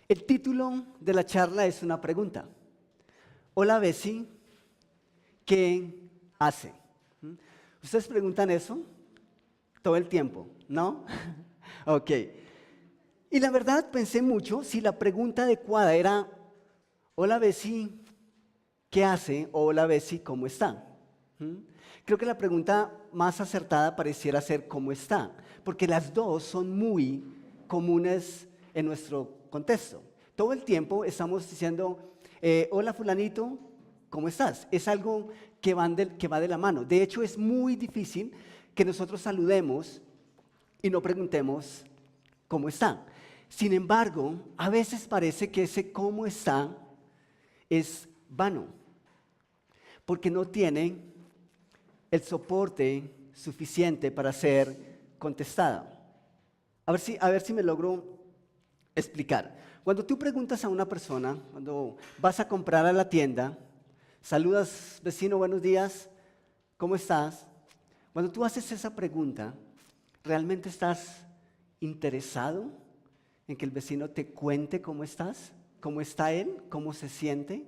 El título de la charla es una pregunta. Hola, Bessie, ¿qué hace? ¿Ustedes preguntan eso todo el tiempo, no? Ok. Y la verdad pensé mucho si la pregunta adecuada era, hola, Bessie, ¿qué hace? O hola, Bessie, ¿cómo está? Creo que la pregunta más acertada pareciera ser ¿cómo está? Porque las dos son muy comunes en nuestro contexto. Todo el tiempo estamos diciendo, hola fulanito, ¿cómo estás? Es algo que va de la mano. De hecho, es muy difícil que nosotros saludemos y no preguntemos cómo está. Sin embargo, a veces parece que ese cómo está es vano, porque no tiene el soporte suficiente para ser contestada. A ver si me logro explicar. Cuando tú preguntas a una persona, cuando vas a comprar a la tienda, saludas, vecino, buenos días, ¿cómo estás? Cuando tú haces esa pregunta, ¿realmente estás interesado en que el vecino te cuente cómo estás? ¿Cómo está él? ¿Cómo se siente?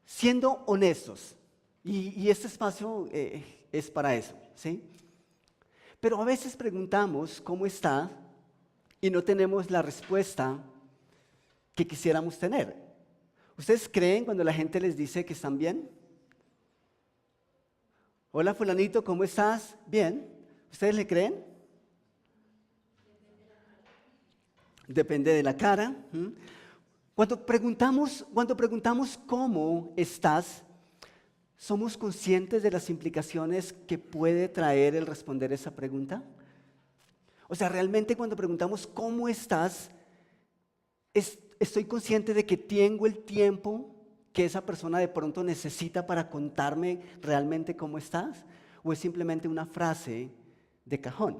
Siendo honestos, y este espacio es para eso, ¿sí? Pero a veces preguntamos cómo está y no tenemos la respuesta que quisiéramos tener. ¿Ustedes creen cuando la gente les dice que están bien? Hola fulanito, ¿cómo estás? Bien. ¿Ustedes le creen? Depende de la cara. Cuando preguntamos cómo estás, ¿somos conscientes de las implicaciones que puede traer el responder esa pregunta? O sea, realmente cuando preguntamos ¿cómo estás? ¿Estoy consciente de que tengo el tiempo que esa persona de pronto necesita para contarme realmente cómo estás? ¿O es simplemente una frase de cajón?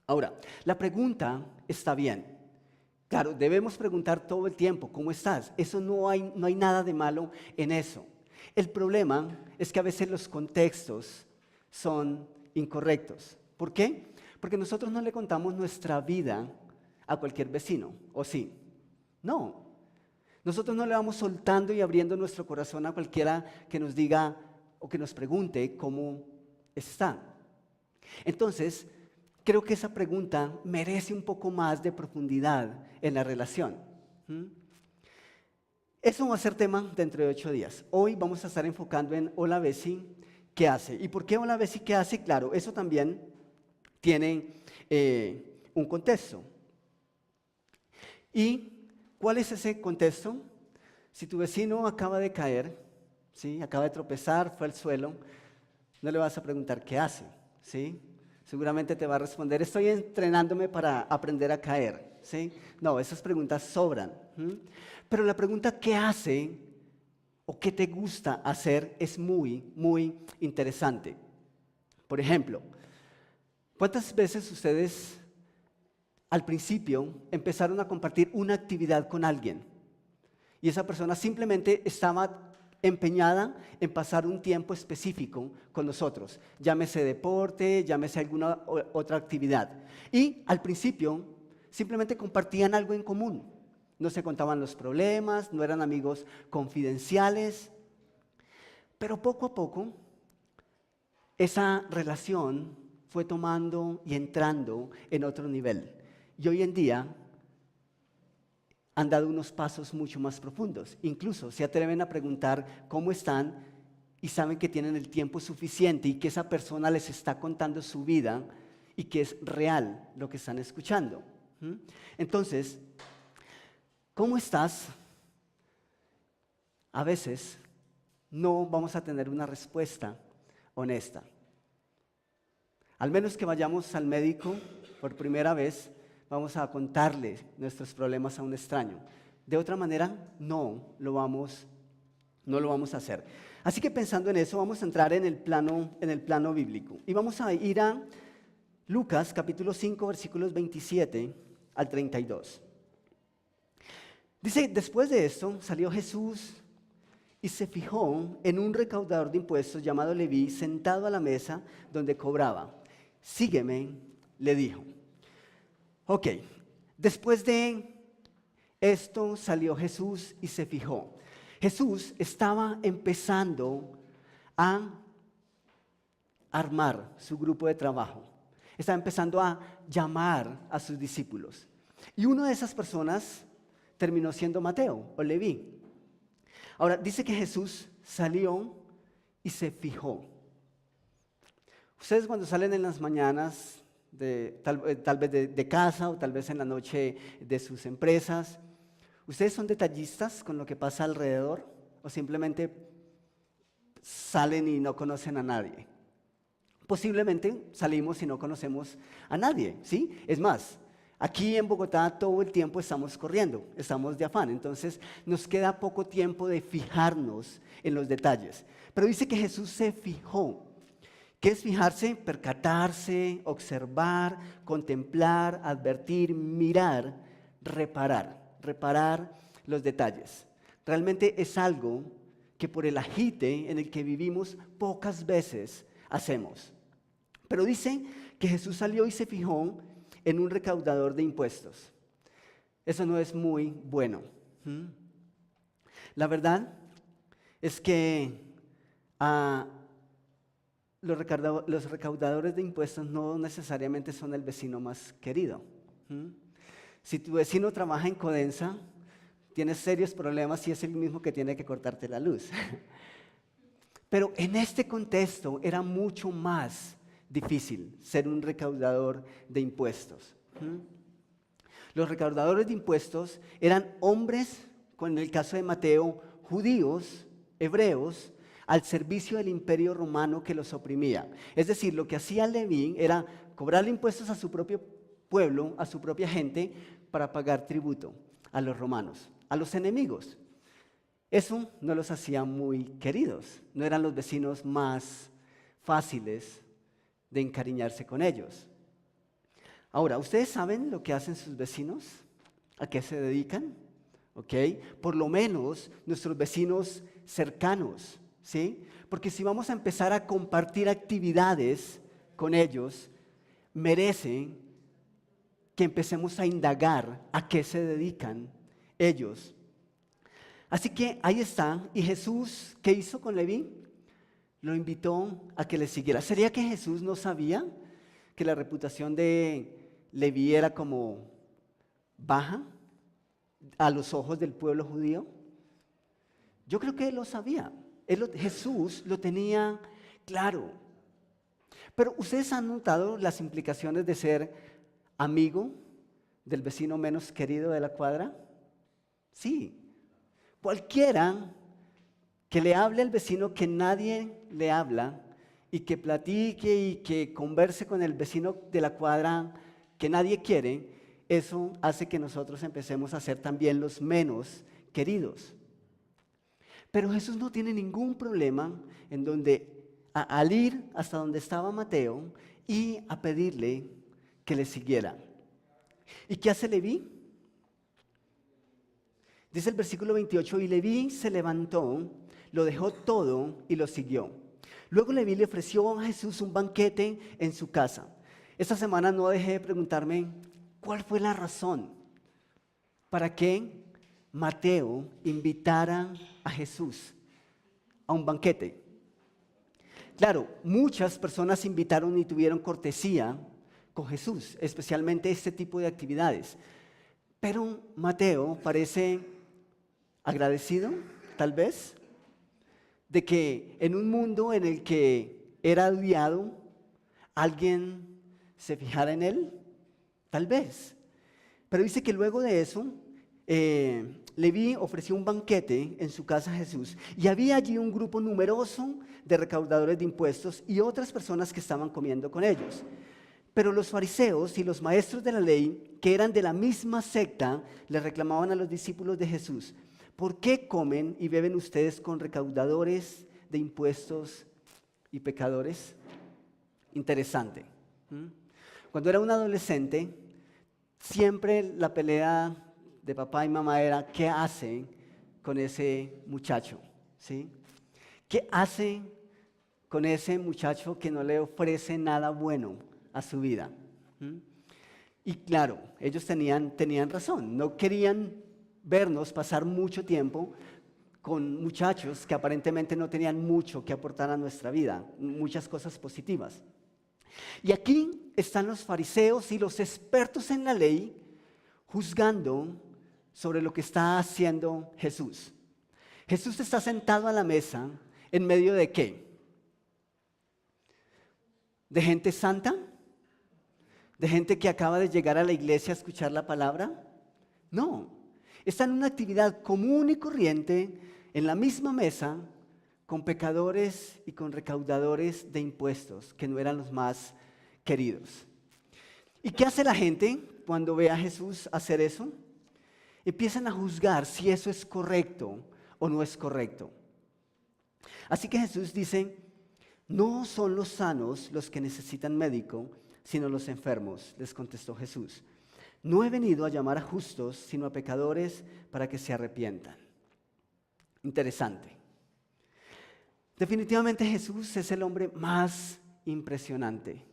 Ahora, la pregunta está bien. Claro, debemos preguntar todo el tiempo, ¿cómo estás? Eso no hay nada de malo en eso. El problema es que a veces los contextos son incorrectos. ¿Por qué? Porque nosotros no le contamos nuestra vida a cualquier vecino, ¿o sí? No. Nosotros no le vamos soltando y abriendo nuestro corazón a cualquiera que nos diga o que nos pregunte cómo está. Entonces, creo que esa pregunta merece un poco más de profundidad en la relación. Eso va a ser tema dentro de 8 días. Hoy vamos a estar enfocando en Hola Bessie, ¿qué hace? ¿Y por qué Hola Bessie, qué hace? Claro, eso también tiene un contexto. ¿Y cuál es ese contexto? Si tu vecino acaba de caer, ¿sí? Acaba de tropezar, fue al suelo, no le vas a preguntar qué hace, ¿sí? Seguramente te va a responder, estoy entrenándome para aprender a caer, ¿sí? No, esas preguntas sobran. Pero la pregunta ¿qué hace o qué te gusta hacer? Es muy, muy interesante. Por ejemplo, ¿cuántas veces ustedes al principio empezaron a compartir una actividad con alguien y esa persona simplemente estaba empeñada en pasar un tiempo específico con nosotros, llámese deporte, llámese alguna otra actividad? Y al principio simplemente compartían algo en común, no se contaban los problemas, no eran amigos confidenciales, pero poco a poco esa relación fue tomando y entrando en otro nivel. Y hoy en día han dado unos pasos mucho más profundos. Incluso se atreven a preguntar cómo están y saben que tienen el tiempo suficiente y que esa persona les está contando su vida y que es real lo que están escuchando. Entonces, ¿cómo estás? A veces no vamos a tener una respuesta honesta. Al menos que vayamos al médico por primera vez, vamos a contarle nuestros problemas a un extraño. De otra manera, no lo vamos a hacer. Así que pensando en eso, vamos a entrar en el plano bíblico. Y vamos a ir a Lucas capítulo 5, versículos 27 al 32. Dice, después de esto salió Jesús y se fijó en un recaudador de impuestos llamado Leví, sentado a la mesa donde cobraba. Sígueme, le dijo. Ok, después de esto salió Jesús y se fijó. Jesús estaba empezando a armar su grupo de trabajo. Estaba empezando a llamar a sus discípulos. Y una de esas personas terminó siendo Mateo o Leví. Ahora, dice que Jesús salió y se fijó. Ustedes cuando salen en las mañanas, tal vez de casa o tal vez en la noche de sus empresas, ¿ustedes son detallistas con lo que pasa alrededor o simplemente salen y no conocen a nadie? Posiblemente salimos y no conocemos a nadie, ¿sí? Es más, aquí en Bogotá todo el tiempo estamos corriendo, estamos de afán, entonces nos queda poco tiempo de fijarnos en los detalles. Pero dice que Jesús se fijó. ¿Qué es fijarse? Percatarse, observar, contemplar, advertir, mirar, reparar los detalles. Realmente es algo que por el agite en el que vivimos pocas veces hacemos. Pero dice que Jesús salió y se fijó en un recaudador de impuestos. Eso no es muy bueno. La verdad es que los recaudadores de impuestos no necesariamente son el vecino más querido. Si tu vecino trabaja en Codensa, tienes serios problemas y es el mismo que tiene que cortarte la luz. Pero en este contexto era mucho más difícil ser un recaudador de impuestos. Los recaudadores de impuestos eran hombres, con el caso de Mateo, judíos, hebreos, al servicio del imperio romano que los oprimía. Es decir, lo que hacía Leví era cobrarle impuestos a su propio pueblo, a su propia gente, para pagar tributo a los romanos, a los enemigos. Eso no los hacía muy queridos, no eran los vecinos más fáciles de encariñarse con ellos. Ahora, ¿ustedes saben lo que hacen sus vecinos? ¿A qué se dedican? ¿Ok? Por lo menos nuestros vecinos cercanos, ¿sí? Porque si vamos a empezar a compartir actividades con ellos, merecen que empecemos a indagar a qué se dedican ellos. Así que ahí está. ¿Y Jesús qué hizo con Leví? Lo invitó a que le siguiera. ¿Sería que Jesús no sabía que la reputación de Leví era como baja a los ojos del pueblo judío? Yo creo que él lo sabía. Jesús lo tenía claro. Pero ¿ustedes han notado las implicaciones de ser amigo del vecino menos querido de la cuadra? Sí. Cualquiera que le hable al vecino que nadie le habla y que platique y que converse con el vecino de la cuadra que nadie quiere, eso hace que nosotros empecemos a ser también los menos queridos. Pero Jesús no tiene ningún problema en donde al ir hasta donde estaba Mateo y a pedirle que le siguiera. ¿Y qué hace Leví? Dice el versículo 28, y Leví se levantó, lo dejó todo y lo siguió. Luego Leví le ofreció a Jesús un banquete en su casa. Esta semana no dejé de preguntarme cuál fue la razón para que Mateo invitara a Jesús a un banquete. Claro, muchas personas invitaron y tuvieron cortesía con Jesús, especialmente este tipo de actividades. Pero Mateo parece agradecido, tal vez, de que en un mundo en el que era odiado, alguien se fijara en él, tal vez. Pero dice que luego de eso, Leví ofreció un banquete en su casa a Jesús y había allí un grupo numeroso de recaudadores de impuestos y otras personas que estaban comiendo con ellos. Pero los fariseos y los maestros de la ley, que eran de la misma secta, le reclamaban a los discípulos de Jesús: ¿por qué comen y beben ustedes con recaudadores de impuestos y pecadores? Interesante. Cuando era un adolescente, siempre la pelea de papá y mamá era: ¿qué hacen con ese muchacho? ¿Sí? ¿Qué hacen con ese muchacho que no le ofrece nada bueno a su vida? Y claro, ellos tenían razón, no querían vernos pasar mucho tiempo con muchachos que aparentemente no tenían mucho que aportar a nuestra vida, muchas cosas positivas. Y aquí están los fariseos y los expertos en la ley juzgando sobre lo que está haciendo Jesús. Jesús está sentado a la mesa en medio de ¿qué? ¿De gente santa? ¿De gente que acaba de llegar a la iglesia a escuchar la palabra? No, está en una actividad común y corriente en la misma mesa con pecadores y con recaudadores de impuestos que no eran los más queridos. ¿Y qué hace la gente cuando ve a Jesús hacer eso? Empiezan a juzgar si eso es correcto o no es correcto. Así que Jesús dice, no son los sanos los que necesitan médico, sino los enfermos, les contestó Jesús. No he venido a llamar a justos, sino a pecadores para que se arrepientan. Interesante. Definitivamente Jesús es el hombre más impresionante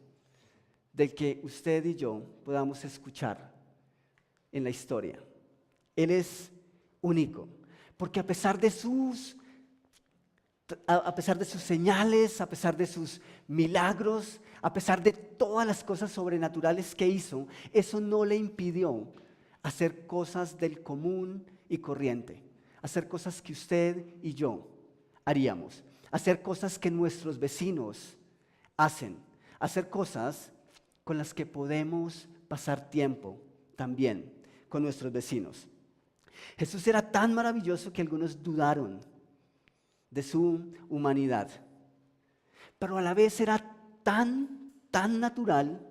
del que usted y yo podamos escuchar en la historia. Él es único, porque a pesar de sus señales, a pesar de sus milagros, a pesar de todas las cosas sobrenaturales que hizo, eso no le impidió hacer cosas del común y corriente, hacer cosas que usted y yo haríamos, hacer cosas que nuestros vecinos hacen, hacer cosas con las que podemos pasar tiempo también con nuestros vecinos. Jesús era tan maravilloso que algunos dudaron de su humanidad, pero a la vez era tan natural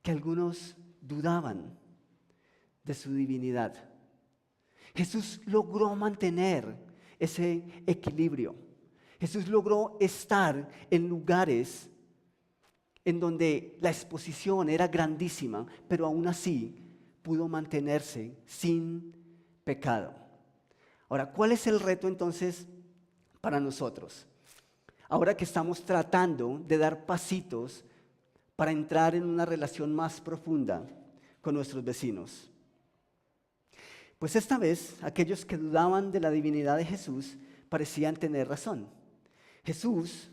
que algunos dudaban de su divinidad. Jesús logró mantener ese equilibrio. Jesús logró estar en lugares en donde la exposición era grandísima, pero aún así pudo mantenerse sin pecado. Ahora, ¿cuál es el reto entonces para nosotros? Ahora que estamos tratando de dar pasitos para entrar en una relación más profunda con nuestros vecinos. Pues esta vez, aquellos que dudaban de la divinidad de Jesús parecían tener razón. Jesús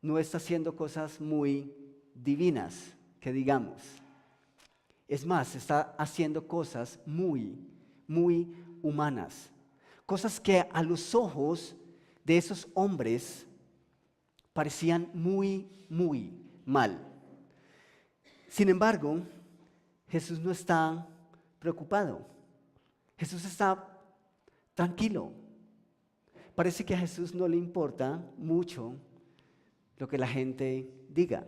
no está haciendo cosas muy divinas, que digamos. Es más, está haciendo cosas muy humanas. Cosas que a los ojos de esos hombres parecían muy mal. Sin embargo, Jesús no está preocupado. Jesús está tranquilo. Parece que a Jesús no le importa mucho lo que la gente diga,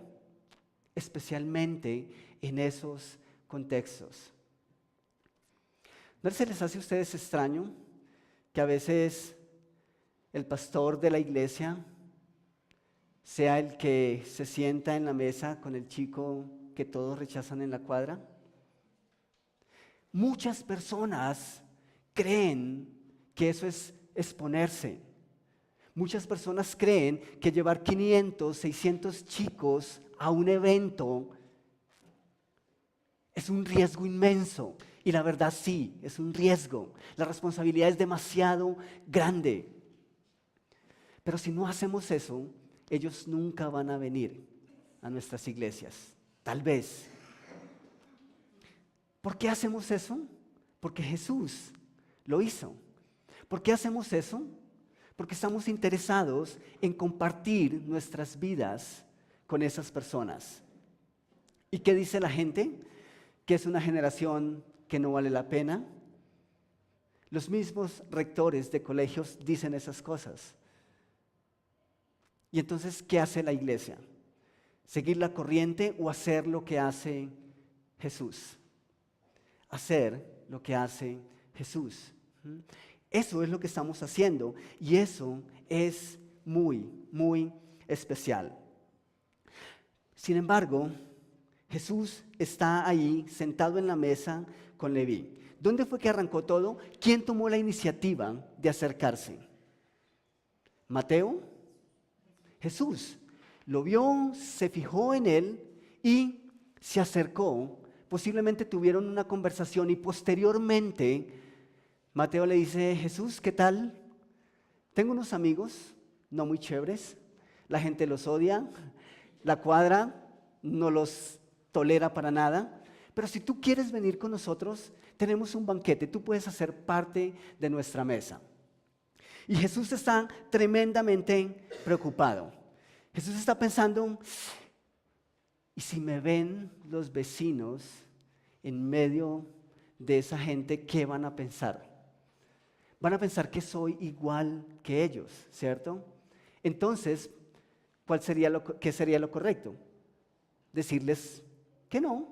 especialmente en esos contextos. ¿No se les hace a ustedes extraño que a veces el pastor de la iglesia sea el que se sienta en la mesa con el chico que todos rechazan en la cuadra? Muchas personas creen que eso es exponerse. Muchas personas creen que llevar 500, 600 chicos a un evento es un riesgo inmenso. Y la verdad sí, es un riesgo. La responsabilidad es demasiado grande. Pero si no hacemos eso, ellos nunca van a venir a nuestras iglesias. Tal vez. ¿Por qué hacemos eso? Porque Jesús lo hizo. ¿Por qué hacemos eso? Porque estamos interesados en compartir nuestras vidas con esas personas. ¿Y qué dice la gente? Que es una generación que no vale la pena. Los mismos rectores de colegios dicen esas cosas. Y entonces, ¿qué hace la iglesia? ¿Seguir la corriente o hacer lo que hace Jesús? Hacer lo que hace Jesús. Eso es lo que estamos haciendo y eso es muy especial. Sin embargo, Jesús está ahí sentado en la mesa con Leví. ¿Dónde fue que arrancó todo? ¿Quién tomó la iniciativa de acercarse? ¿Mateo? Jesús. Lo vio, se fijó en él y se acercó. Posiblemente tuvieron una conversación y posteriormente Mateo le dice, Jesús, ¿qué tal? Tengo unos amigos no muy chéveres, la gente los odia, la cuadra no los tolera para nada, pero si tú quieres venir con nosotros, tenemos un banquete, tú puedes hacer parte de nuestra mesa. Y Jesús está tremendamente preocupado. Jesús está pensando, ¿y si me ven los vecinos en medio de esa gente, qué van a pensar? Van a pensar que soy igual que ellos, ¿cierto? Entonces, ¿qué sería lo correcto? Decirles que no,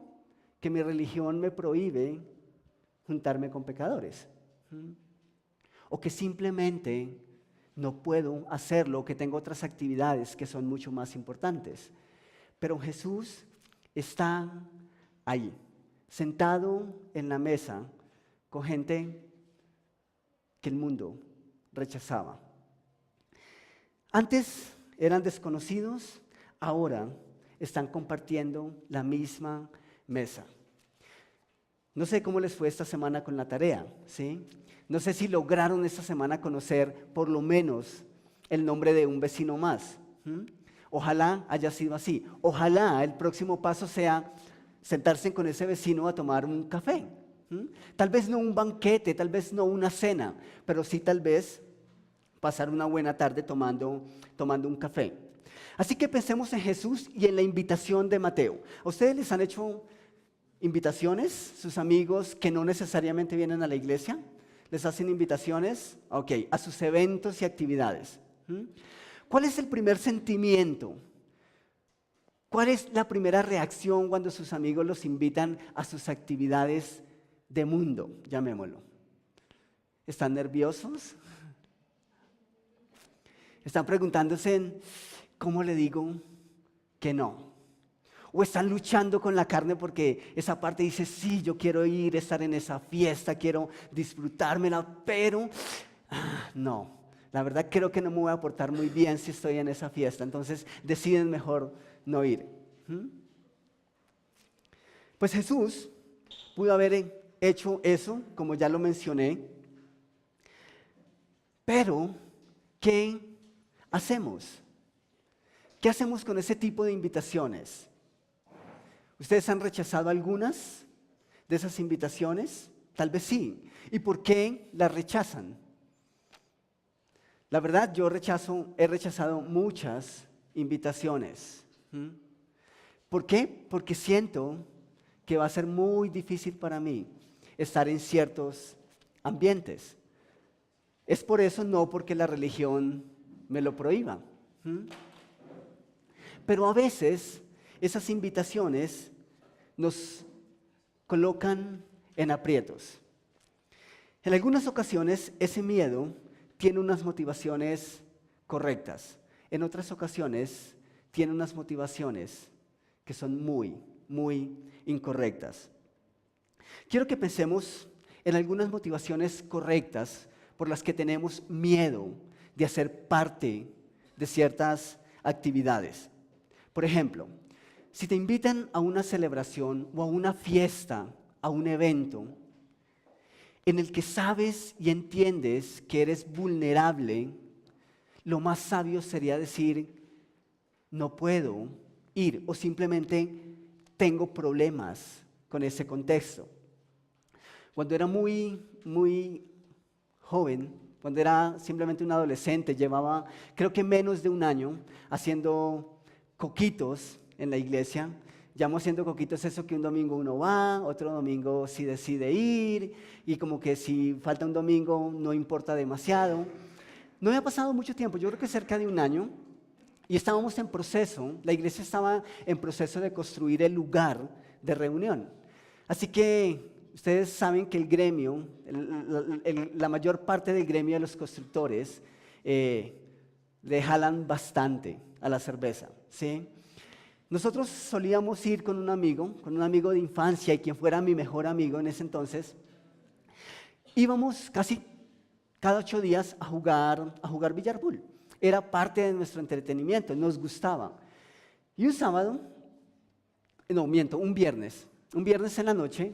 que mi religión me prohíbe juntarme con pecadores. O que simplemente no puedo hacerlo, que tengo otras actividades que son mucho más importantes. Pero Jesús está ahí, sentado en la mesa con gente que el mundo rechazaba. Antes eran desconocidos, ahora están compartiendo la misma mesa. No sé cómo les fue esta semana con la tarea, ¿sí? No sé si lograron esta semana conocer por lo menos el nombre de un vecino más. Ojalá haya sido así. Ojalá el próximo paso sea sentarse con ese vecino a tomar un café. Tal vez no un banquete, tal vez no una cena, pero sí tal vez pasar una buena tarde tomando un café. Así que pensemos en Jesús y en la invitación de Mateo. ¿A ustedes les han hecho invitaciones, sus amigos que no necesariamente vienen a la iglesia? ¿Les hacen invitaciones? Ok, a sus eventos y actividades. ¿Cuál es el primer sentimiento? ¿Cuál es la primera reacción cuando sus amigos los invitan a sus actividades de mundo, llamémoslo? ¿Están nerviosos? ¿Están preguntándose cómo le digo que no? ¿O están luchando con la carne porque esa parte dice, sí, yo quiero ir, estar en esa fiesta, quiero disfrutármela, pero no, la verdad creo que no me voy a portar muy bien si estoy en esa fiesta, entonces deciden mejor no ir? Pues Jesús pudo haber hecho eso, como ya lo mencioné, pero ¿qué hacemos? ¿Qué hacemos con ese tipo de invitaciones? ¿Ustedes han rechazado algunas de esas invitaciones? Tal vez sí. ¿Y por qué las rechazan? La verdad, yo he rechazado muchas invitaciones. ¿Por qué? Porque siento que va a ser muy difícil para mí estar en ciertos ambientes. Es por eso, no porque la religión me lo prohíba. Pero a veces esas invitaciones nos colocan en aprietos. En algunas ocasiones ese miedo tiene unas motivaciones correctas. En otras ocasiones tiene unas motivaciones que son muy, muy incorrectas. Quiero que pensemos en algunas motivaciones correctas por las que tenemos miedo de hacer parte de ciertas actividades. Por ejemplo, si te invitan a una celebración o a una fiesta, a un evento, en el que sabes y entiendes que eres vulnerable, lo más sabio sería decir, no puedo ir, o simplemente tengo problemas con ese contexto. Cuando era muy, muy joven, cuando era simplemente un adolescente, llevaba creo que menos de un año haciendo coquitos en la iglesia. Llamo haciendo coquitos eso que un domingo uno va, otro domingo sí decide ir, y como que si falta un domingo no importa demasiado. No había pasado mucho tiempo, yo creo que cerca de un año, y estábamos en proceso, la iglesia estaba en proceso de construir el lugar de reunión. Así que ustedes saben que el gremio, la mayor parte del gremio de los constructores, le jalan bastante a la cerveza, ¿sí? Nosotros solíamos ir con un amigo de infancia y quien fuera mi mejor amigo en ese entonces. Íbamos casi cada 8 días a jugar billar pool. Era parte de nuestro entretenimiento, nos gustaba. Y un viernes en la noche,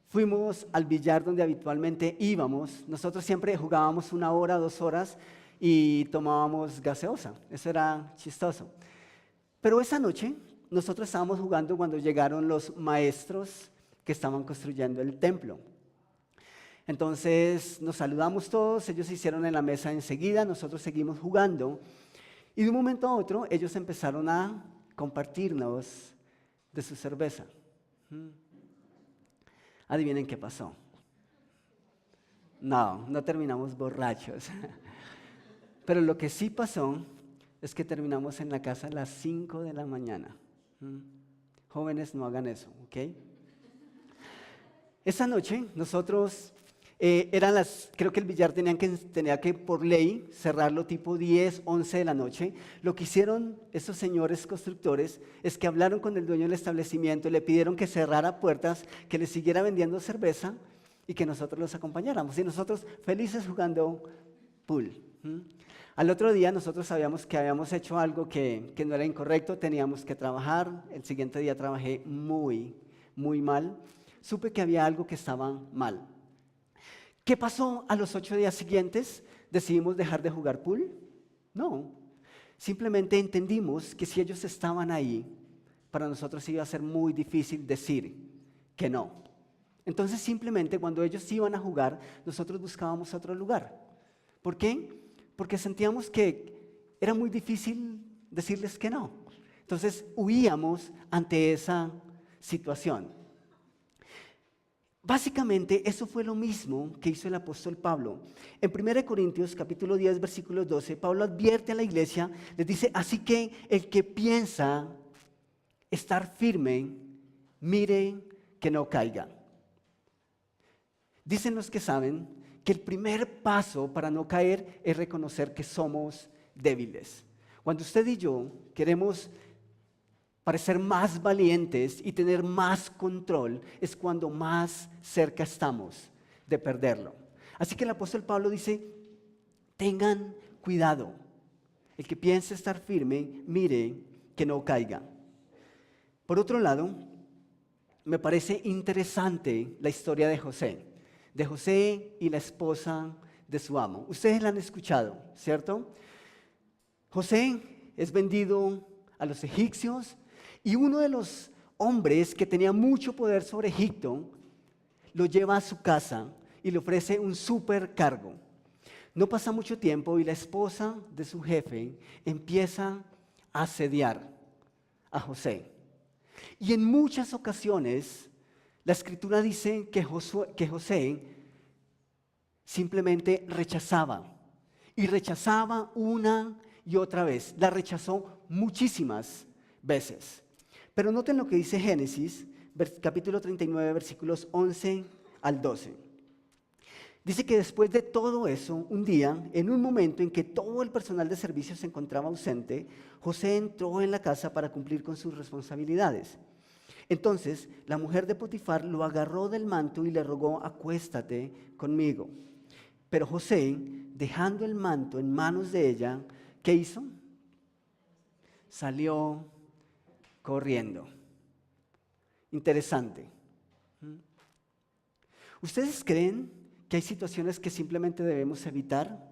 fuimos al billar donde habitualmente íbamos. Nosotros siempre jugábamos 1 hora, 2 horas y tomábamos gaseosa. Eso era chistoso. Pero esa noche nosotros estábamos jugando cuando llegaron los maestros que estaban construyendo el templo. Entonces nos saludamos todos, ellos se hicieron en la mesa enseguida, nosotros seguimos jugando y de un momento a otro ellos empezaron a compartirnos de su cerveza. Adivinen qué pasó. No terminamos borrachos. Pero lo que sí pasó es que terminamos en la casa a las 5 de la mañana. Jóvenes, no hagan eso, ¿ok? Esa noche nosotros, creo que el billar tenía que por ley cerrarlo tipo 10, 11 de la noche. Lo que hicieron esos señores constructores es que hablaron con el dueño del establecimiento, le pidieron que cerrara puertas, que les siguiera vendiendo cerveza y que nosotros los acompañáramos. Y nosotros felices jugando pool. Al otro día nosotros sabíamos que habíamos hecho algo que no era incorrecto, teníamos que trabajar. El siguiente día trabajé muy mal. Supe que había algo que estaba mal. ¿Qué pasó a los 8 días siguientes? ¿Decidimos dejar de jugar pool? No. Simplemente entendimos que si ellos estaban ahí, para nosotros iba a ser muy difícil decir que no. Entonces simplemente cuando ellos iban a jugar, nosotros buscábamos otro lugar. ¿Por qué? Porque sentíamos que era muy difícil decirles que no. Entonces huíamos ante esa situación. Básicamente eso fue lo mismo que hizo el apóstol Pablo. En 1 Corintios capítulo 10 versículo 12, Pablo advierte a la iglesia, les dice, así que el que piensa estar firme, mire que no caiga. Dicen los que saben que el primer paso para no caer es reconocer que somos débiles. Cuando usted y yo queremos parecer más valientes y tener más control, es cuando más cerca estamos de perderlo. Así que el apóstol Pablo dice, tengan cuidado. El que piense estar firme, mire que no caiga. Por otro lado, me parece interesante la historia de José y la esposa de su amo. Ustedes la han escuchado, ¿cierto? José es vendido a los egipcios y uno de los hombres que tenía mucho poder sobre Egipto lo lleva a su casa y le ofrece un supercargo. No pasa mucho tiempo y la esposa de su jefe empieza a asediar a José. Y en muchas ocasiones la escritura dice que José simplemente rechazaba y rechazaba una y otra vez. La rechazó muchísimas veces. Pero noten lo que dice Génesis, capítulo 39, versículos 11 al 12. Dice que después de todo eso, un día, en un momento en que todo el personal de servicio se encontraba ausente, José entró en la casa para cumplir con sus responsabilidades. Entonces, la mujer de Potifar lo agarró del manto y le rogó, acuéstate conmigo. Pero José, dejando el manto en manos de ella, ¿qué hizo? Salió corriendo. Interesante. ¿Ustedes creen que hay situaciones que simplemente debemos evitar?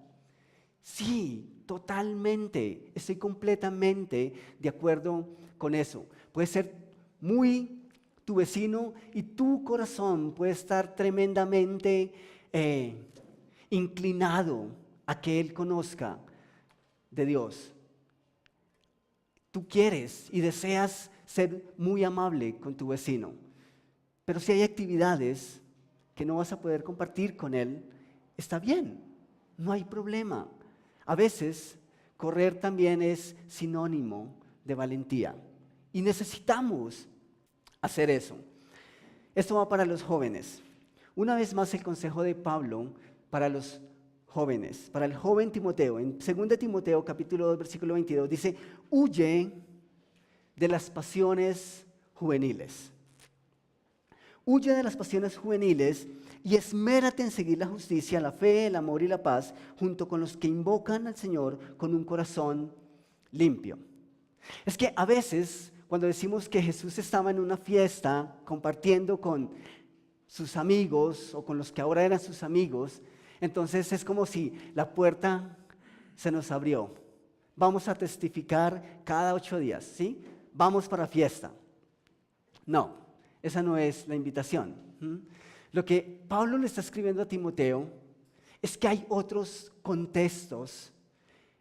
Sí, totalmente. Estoy completamente de acuerdo con eso. Puede ser muy tu vecino y tu corazón puede estar tremendamente inclinado a que él conozca de Dios. Tú quieres y deseas ser muy amable con tu vecino, pero si hay actividades que no vas a poder compartir con él, está bien, no hay problema. A veces, correr también es sinónimo de valentía y necesitamos hacer eso. Esto va para los jóvenes. Una vez más el consejo de Pablo para los jóvenes, para el joven Timoteo. En 2 Timoteo capítulo 2 versículo 22 dice, huye de las pasiones juveniles. Huye de las pasiones juveniles y esmérate en seguir la justicia, la fe, el amor y la paz, junto con los que invocan al Señor con un corazón limpio. Es que a veces, cuando decimos que Jesús estaba en una fiesta compartiendo con sus amigos o con los que ahora eran sus amigos, entonces es como si la puerta se nos abrió. Vamos a testificar cada 8 días, ¿sí? Vamos para fiesta. No, esa no es la invitación. Lo que Pablo le está escribiendo a Timoteo es que hay otros contextos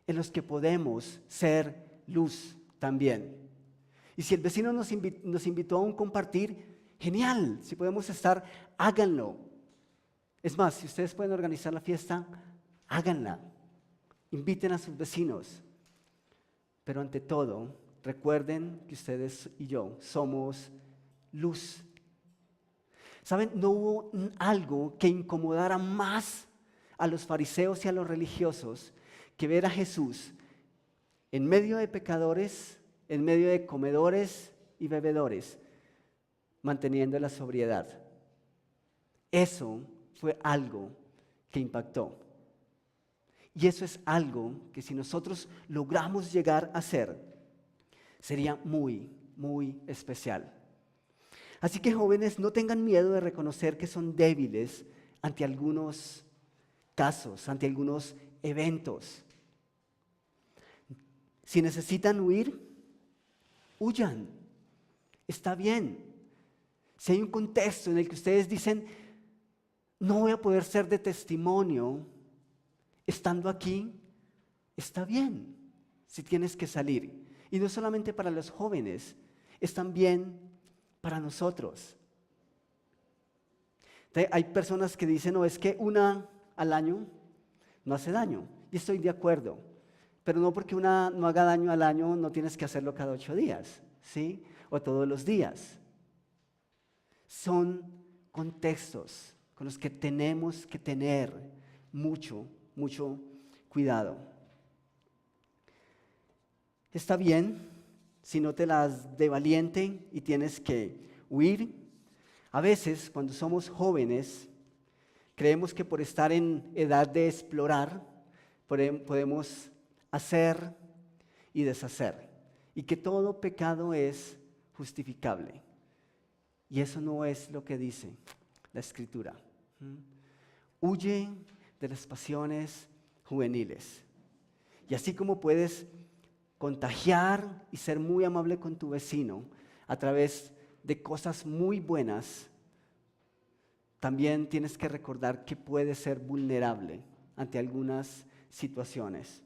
en los que podemos ser luz también. Y si el vecino nos invitó a un compartir, genial, si podemos estar, háganlo. Es más, si ustedes pueden organizar la fiesta, háganla. Inviten a sus vecinos. Pero ante todo, recuerden que ustedes y yo somos luz. ¿Saben? No hubo algo que incomodara más a los fariseos y a los religiosos que ver a Jesús en medio de pecadores, en medio de comedores y bebedores, manteniendo la sobriedad. Eso fue algo que impactó. Y eso es algo que si nosotros logramos llegar a ser, sería muy, muy especial. Así que jóvenes, no tengan miedo de reconocer que son débiles ante algunos casos, ante algunos eventos. Si necesitan huir, huyan. Está bien. Si hay un contexto en el que ustedes dicen, no voy a poder ser de testimonio estando aquí, está bien si tienes que salir. Y no solamente para los jóvenes, es también para nosotros. Hay personas que dicen, no, es que una al año no hace daño. Y estoy de acuerdo. Pero no porque una no haga daño al año, no tienes que hacerlo cada 8 días, ¿sí? O todos los días. Son contextos con los que tenemos que tener mucho cuidado. Está bien si no te las de valiente y tienes que huir. A veces, cuando somos jóvenes, creemos que por estar en edad de explorar, podemos hacer y deshacer, y que todo pecado es justificable. Y eso no es lo que dice la Escritura. Huye de las pasiones juveniles. Y así como puedes contagiar y ser muy amable con tu vecino a través de cosas muy buenas, también tienes que recordar que puedes ser vulnerable ante algunas situaciones.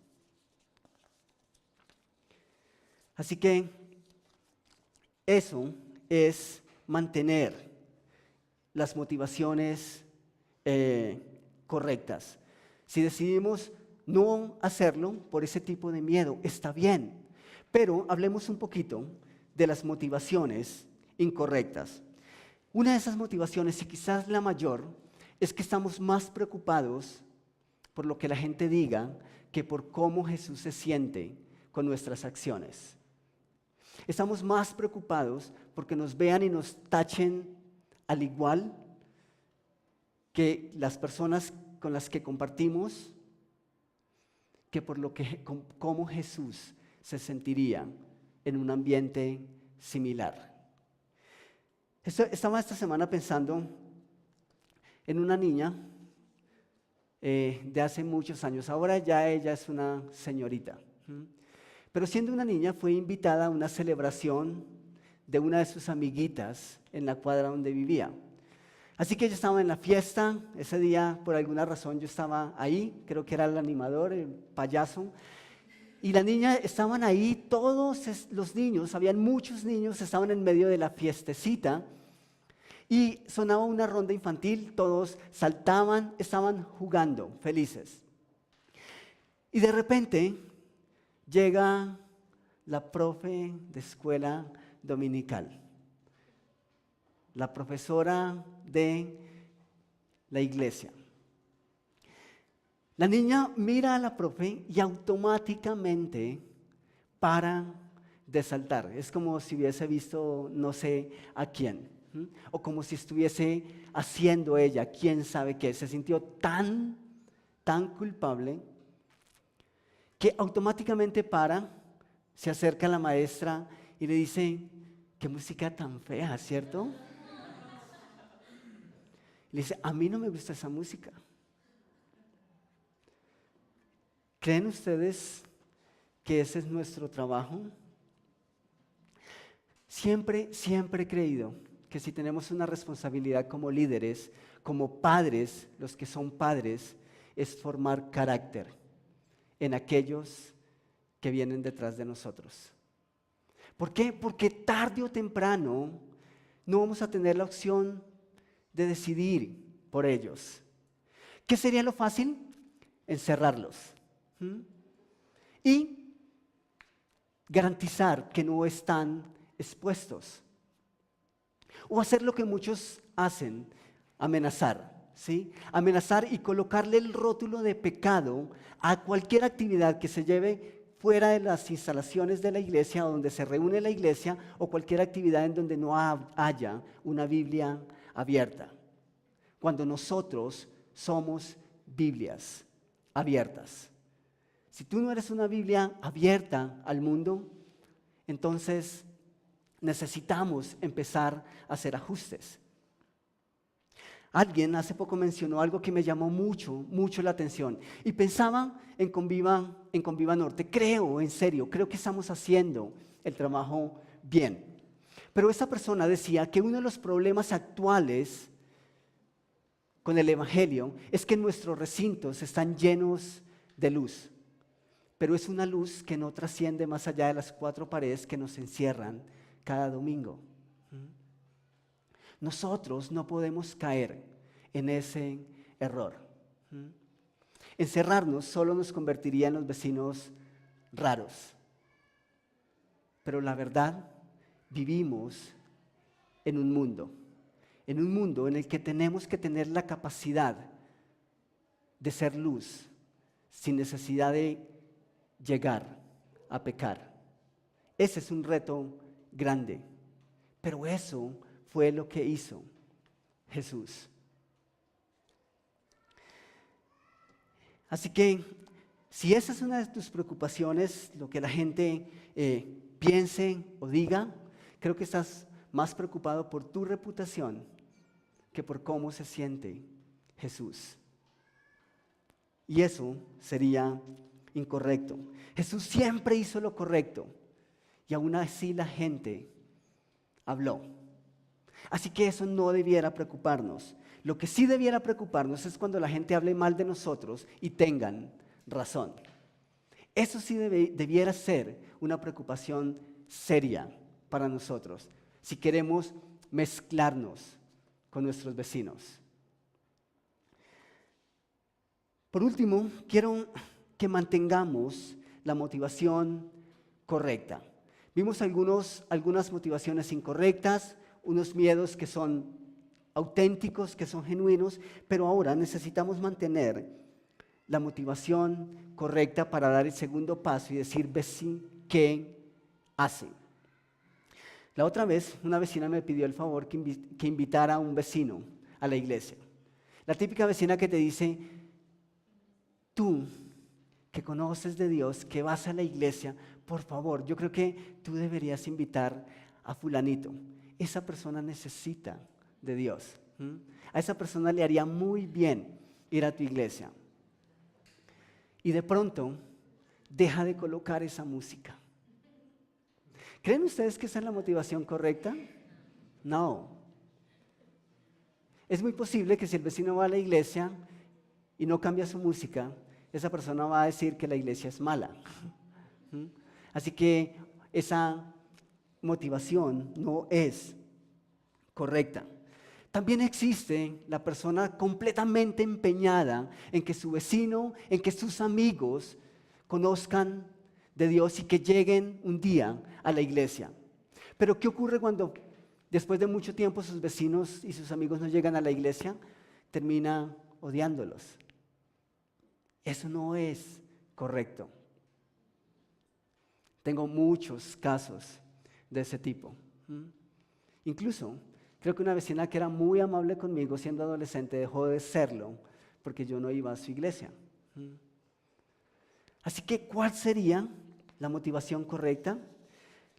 Así que eso es mantener las motivaciones correctas. Si decidimos no hacerlo por ese tipo de miedo, está bien, pero hablemos un poquito de las motivaciones incorrectas. Una de esas motivaciones, y quizás la mayor, es que estamos más preocupados por lo que la gente diga que por cómo Jesús se siente con nuestras acciones. Estamos más preocupados porque nos vean y nos tachen al igual que las personas con las que compartimos, que por cómo Jesús se sentiría en un ambiente similar. Estaba esta semana pensando en una niña de hace muchos años. Ahora ya ella es una señorita. Pero siendo una niña fue invitada a una celebración de una de sus amiguitas en la cuadra donde vivía. Así que ella estaba en la fiesta. Ese día, por alguna razón, yo estaba ahí. Creo que era el animador, el payaso. Y la niña, estaban ahí todos los niños, habían muchos niños, estaban en medio de la fiestecita. Y sonaba una ronda infantil, todos saltaban, estaban jugando, felices. Y de repente llega la profe de escuela dominical, la profesora de la iglesia. La niña mira a la profe y automáticamente para de saltar. Es como si hubiese visto no sé a quién, o como si estuviese haciendo ella, quién sabe qué. Se sintió tan culpable que automáticamente se acerca a la maestra y le dice, qué música tan fea, ¿cierto? Le dice, a mí no me gusta esa música. ¿Creen ustedes que ese es nuestro trabajo? Siempre he creído que si tenemos una responsabilidad como líderes, como padres, los que son padres, es formar carácter en aquellos que vienen detrás de nosotros. ¿Por qué? Porque tarde o temprano no vamos a tener la opción de decidir por ellos. ¿Qué sería lo fácil? Encerrarlos. Y garantizar que no están expuestos. O hacer lo que muchos hacen, amenazar, ¿sí? Amenazar y colocarle el rótulo de pecado a cualquier actividad que se lleve fuera de las instalaciones de la iglesia, donde se reúne la iglesia, o cualquier actividad en donde no haya una Biblia abierta. Cuando nosotros somos Biblias abiertas. Si tú no eres una Biblia abierta al mundo, entonces necesitamos empezar a hacer ajustes. Alguien hace poco mencionó algo que me llamó mucho la atención y pensaba en Conviva Norte. Creo, en serio, creo que estamos haciendo el trabajo bien. Pero esa persona decía que uno de los problemas actuales con el Evangelio es que nuestros recintos están llenos de luz, pero es una luz que no trasciende más allá de las 4 paredes que nos encierran cada domingo. Nosotros no podemos caer en ese error. Encerrarnos solo nos convertiría en los vecinos raros. Pero la verdad, vivimos en un mundo en el que tenemos que tener la capacidad de ser luz sin necesidad de llegar a pecar. Ese es un reto grande, pero eso fue lo que hizo Jesús. Así que, si esa es una de tus preocupaciones, lo que la gente piense o diga, creo que estás más preocupado por tu reputación que por cómo se siente Jesús. Y eso sería incorrecto. Jesús siempre hizo lo correcto y aún así la gente habló. Así que eso no debiera preocuparnos. Lo que sí debiera preocuparnos es cuando la gente hable mal de nosotros y tengan razón. Eso sí debiera ser una preocupación seria para nosotros, si queremos mezclarnos con nuestros vecinos. Por último, quiero que mantengamos la motivación correcta. Vimos algunas motivaciones incorrectas, unos miedos que son auténticos, que son genuinos, pero ahora necesitamos mantener la motivación correcta para dar el segundo paso y decir, ¿qué hace? La otra vez, una vecina me pidió el favor que invitara a un vecino a la iglesia. La típica vecina que te dice, tú que conoces de Dios, que vas a la iglesia, por favor, yo creo que tú deberías invitar a fulanito. Esa persona necesita de Dios. A esa persona le haría muy bien ir a tu iglesia. Y de pronto, deja de colocar esa música. ¿Creen ustedes que esa es la motivación correcta? No. Es muy posible que si el vecino va a la iglesia y no cambia su música, esa persona va a decir que la iglesia es mala. Así que esa motivación no es correcta. También existe la persona completamente empeñada en que su vecino, en que sus amigos conozcan de Dios y que lleguen un día a la iglesia. Pero ¿qué ocurre cuando después de mucho tiempo sus vecinos y sus amigos no llegan a la iglesia? Termina odiándolos. Eso no es correcto. Tengo muchos casos de ese tipo. Incluso creo que una vecina que era muy amable conmigo siendo adolescente dejó de serlo porque yo no iba a su iglesia. Así que, ¿cuál sería la motivación correcta?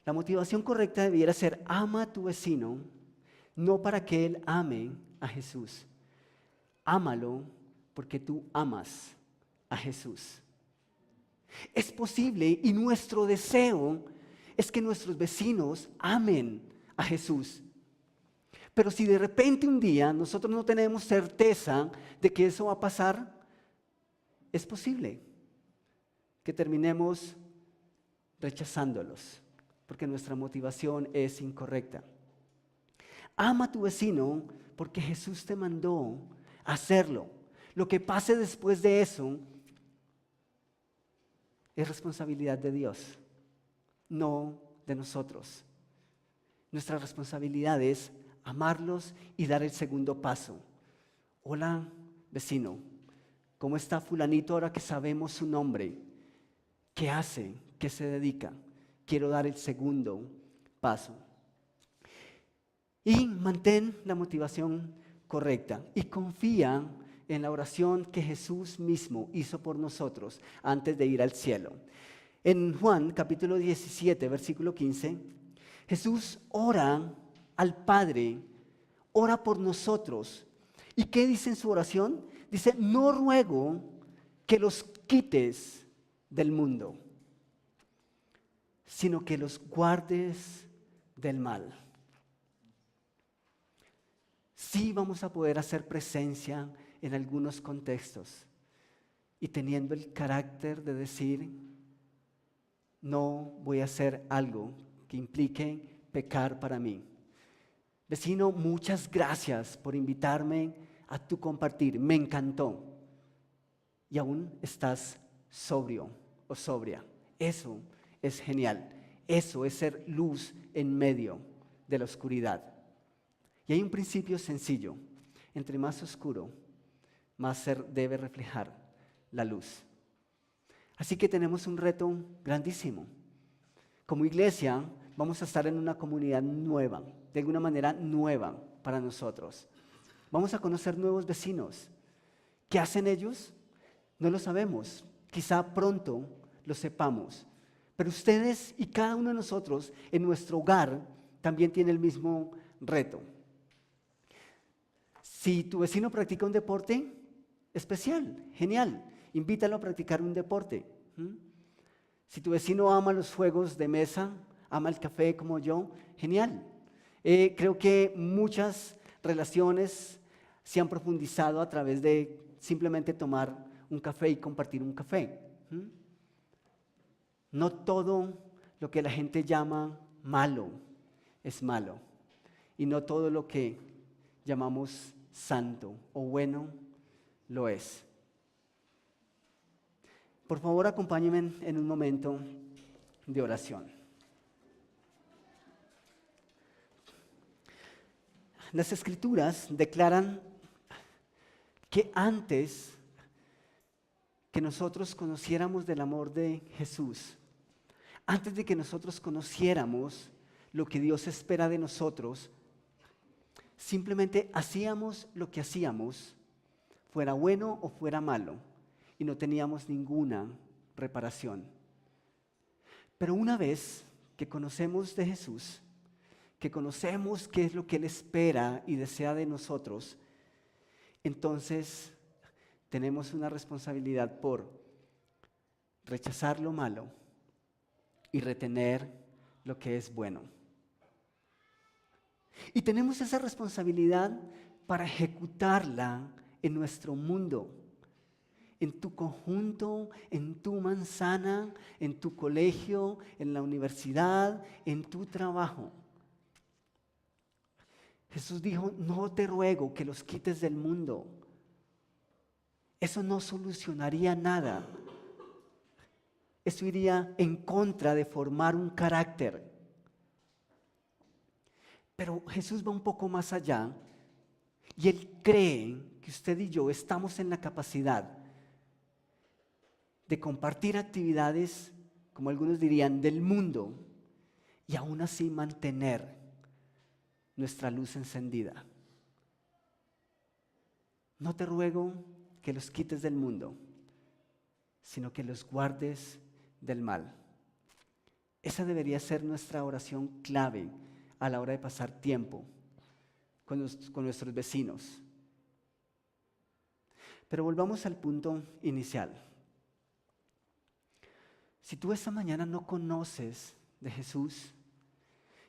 La motivación correcta debiera ser: ama a tu vecino, no para que él ame a Jesús, Ámalo porque tú amas a Jesús. Es posible y nuestro deseo es que nuestros vecinos amen a Jesús. Pero si de repente un día nosotros no tenemos certeza de que eso va a pasar, es posible que terminemos rechazándolos, porque nuestra motivación es incorrecta. Ama a tu vecino porque Jesús te mandó a hacerlo. Lo que pase después de eso es responsabilidad de Dios, no de nosotros. Nuestra responsabilidad es amarlos y dar el segundo paso. Hola, vecino, ¿cómo está fulanito ahora que sabemos su nombre? ¿Qué hace? ¿Qué se dedica? Quiero dar el segundo paso. Y mantén la motivación correcta y confía en la oración que Jesús mismo hizo por nosotros antes de ir al cielo. En Juan capítulo 17, versículo 15, Jesús ora al Padre, ora por nosotros. ¿Y qué dice en su oración? Dice, no ruego que los quites del mundo, sino que los guardes del mal. Sí vamos a poder hacer presencia en algunos contextos y teniendo el carácter de decir, no voy a hacer algo que implique pecar para mí. Vecino, muchas gracias por invitarme a tu compartir, me encantó. Y aún estás sobrio o sobria. Eso es genial. Eso es ser luz en medio de la oscuridad. Y hay un principio sencillo. Entre más oscuro, más debe reflejar la luz. Así que tenemos un reto grandísimo. Como iglesia, vamos a estar en una comunidad nueva, de alguna manera nueva para nosotros. Vamos a conocer nuevos vecinos. ¿Qué hacen ellos? No lo sabemos. Quizá pronto lo sepamos. Pero ustedes y cada uno de nosotros en nuestro hogar también tiene el mismo reto. Si tu vecino practica un deporte especial, genial, invítalo a practicar un deporte. Si tu vecino ama los juegos de mesa, ama el café como yo, genial. Creo que muchas relaciones se han profundizado a través de simplemente tomar un café y compartir un café. No todo lo que la gente llama malo es malo. Y no todo lo que llamamos santo o bueno lo es. Por favor, acompáñenme en un momento de oración. Las Escrituras declaran que antes que nosotros conociéramos del amor de Jesús, antes de que nosotros conociéramos lo que Dios espera de nosotros, simplemente hacíamos lo que hacíamos, fuera bueno o fuera malo, y no teníamos ninguna reparación. Pero una vez que conocemos de Jesús, que conocemos qué es lo que Él espera y desea de nosotros, entonces tenemos una responsabilidad por rechazar lo malo y retener lo que es bueno. Y tenemos esa responsabilidad para ejecutarla en nuestro mundo, en tu conjunto, en tu manzana, en tu colegio, en la universidad, en tu trabajo. Jesús dijo, no te ruego que los quites del mundo. Eso no solucionaría nada. Eso iría en contra de formar un carácter. Pero Jesús va un poco más allá y Él cree que usted y yo estamos en la capacidad de compartir actividades, como algunos dirían, del mundo y aún así mantener nuestra luz encendida. No te ruego que los quites del mundo, sino que los guardes del mal. Esa debería ser nuestra oración clave a la hora de pasar tiempo con nuestros vecinos. Pero volvamos al punto inicial. Si tú esta mañana no conoces de Jesús,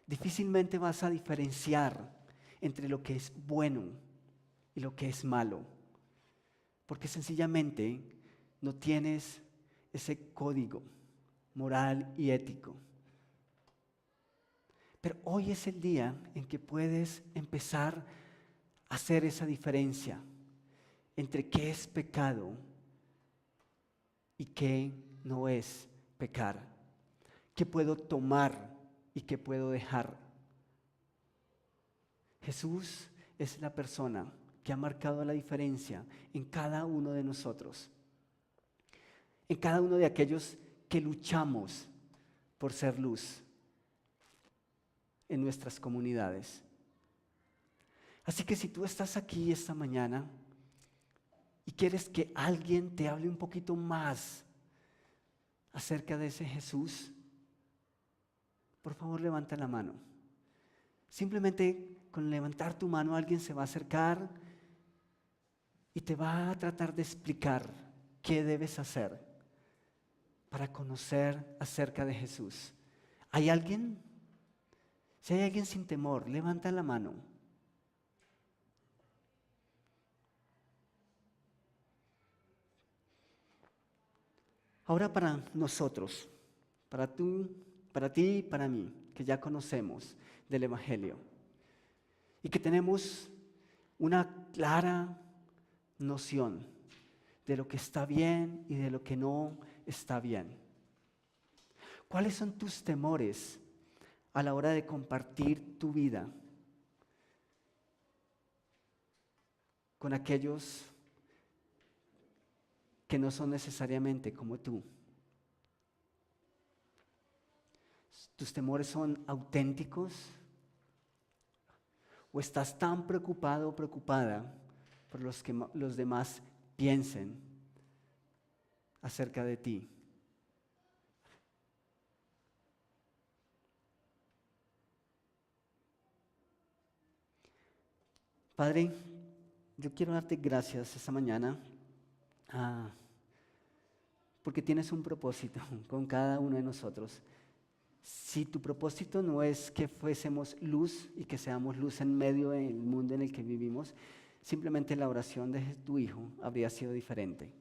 difícilmente vas a diferenciar entre lo que es bueno y lo que es malo, porque sencillamente no tienes ese código moral y ético. Pero hoy es el día en que puedes empezar a hacer esa diferencia entre qué es pecado y qué no es pecar, qué puedo tomar y qué puedo dejar. Jesús es la persona que ha marcado la diferencia en cada uno de nosotros, en cada uno de aquellos que luchamos por ser luz en nuestras comunidades. Así que si tú estás aquí esta mañana y quieres que alguien te hable un poquito más acerca de ese Jesús, por favor levanta la mano. Simplemente con levantar tu mano alguien se va a acercar y te va a tratar de explicar qué debes hacer para conocer acerca de Jesús. ¿Hay alguien? Si hay alguien sin temor, levanta la mano. Ahora para nosotros, para ti y para mí, que ya conocemos del Evangelio y que tenemos una clara noción de lo que está bien y de lo que no está bien. ¿Cuáles son tus temores a la hora de compartir tu vida con aquellos que no son necesariamente como tú? ¿Tus temores son auténticos? ¿O estás tan preocupado o preocupada por los que los demás piensen acerca de ti? Padre, yo quiero darte gracias esta mañana porque tienes un propósito con cada uno de nosotros. Si tu propósito no es que fuésemos luz y que seamos luz en medio del mundo en el que vivimos, simplemente la oración de tu Hijo habría sido diferente.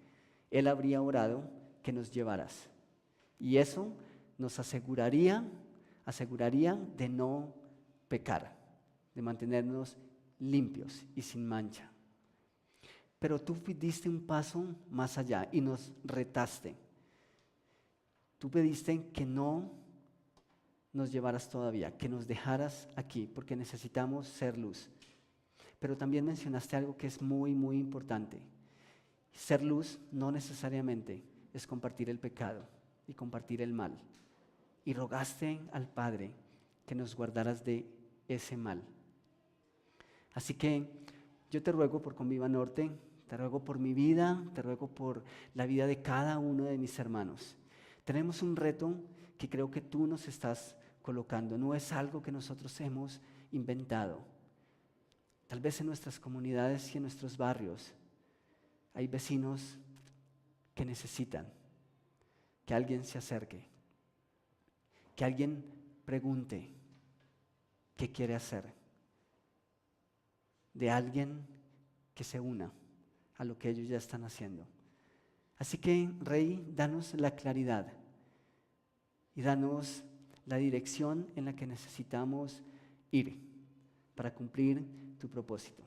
Él habría orado que nos llevaras. Y eso nos aseguraría de no pecar, de mantenernos limpios y sin mancha. Pero tú diste un paso más allá y nos retaste. Tú pediste que no nos llevaras todavía, que nos dejaras aquí, porque necesitamos ser luz. Pero también mencionaste algo que es muy, muy importante. Ser luz no necesariamente es compartir el pecado y compartir el mal. Y rogaste al Padre que nos guardaras de ese mal. Así que yo te ruego por Conviva Norte, te ruego por mi vida, te ruego por la vida de cada uno de mis hermanos. Tenemos un reto que creo que tú nos estás colocando, no es algo que nosotros hemos inventado. Tal vez en nuestras comunidades y en nuestros barrios hay vecinos que necesitan que alguien se acerque, que alguien pregunte qué quiere hacer, de alguien que se una a lo que ellos ya están haciendo. Así que, Rey, danos la claridad y danos la dirección en la que necesitamos ir para cumplir tu propósito.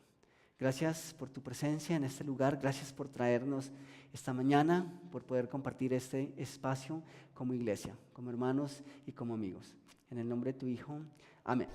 Gracias por tu presencia en este lugar, gracias por traernos esta mañana, por poder compartir este espacio como iglesia, como hermanos y como amigos. En el nombre de tu Hijo, amén.